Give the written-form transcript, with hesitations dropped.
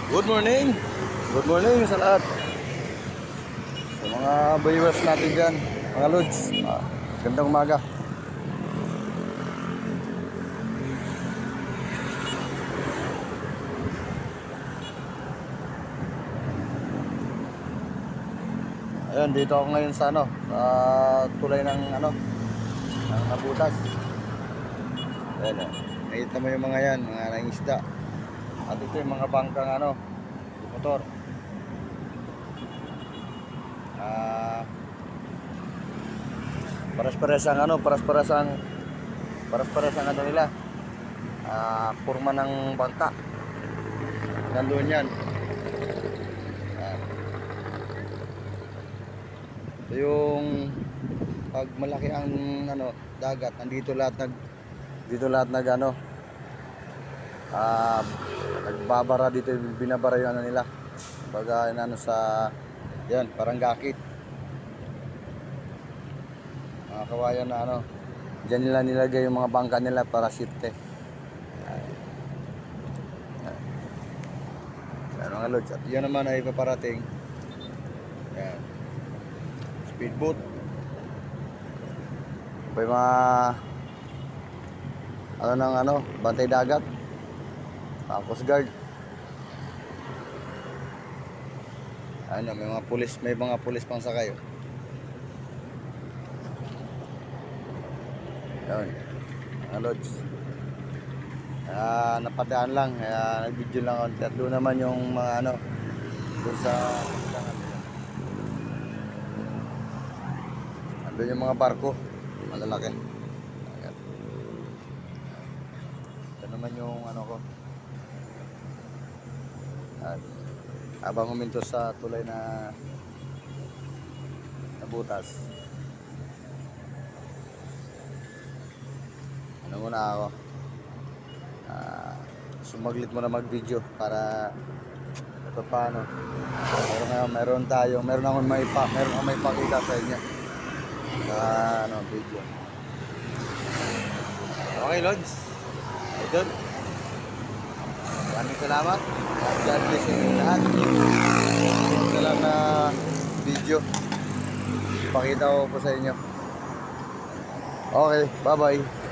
Good morning! Good morning sa lahat. Sa mga viewers natin dyan, mga lods. Gandang umaga. Ayun, dito ako ngayon sa sa tulay ng ng Nabutas. Ayun, nakita mo yung mga yan, mga nangisda. At ito yung mga bangkang motor. Paras-parasang nila. Kurma ng bangka. Nandoon yan. So yung pag malaki ang dagat, nandito lahat nagbabara dito, binabara yung nila. Pag sa yan, parang gakit. Mga kawayan na diyan nila nilagay yung mga bangka nila para safety. Yan mga lods. At yan naman ay paparating. Yan. Speedboat. May mga bantay dagat. Coast Guard. May mga pulis pang sakay. Yan. Mga lods. Napadaan lang, kaya nag-video lang ako. At doon naman yung mga doon sa doon yung mga barko malalaki. Ayan. Ito naman yung ko. At habang huminto sa tulay na Nabutas, muna ako sumaglit mo na mag-video para paano. Meron akong may pakita sa inyo sa video. Okay, Lods. Ito. Maraming salamat. God bless you lahat. Ito lang na video. Pakita ko po sa inyo. Okay, bye-bye.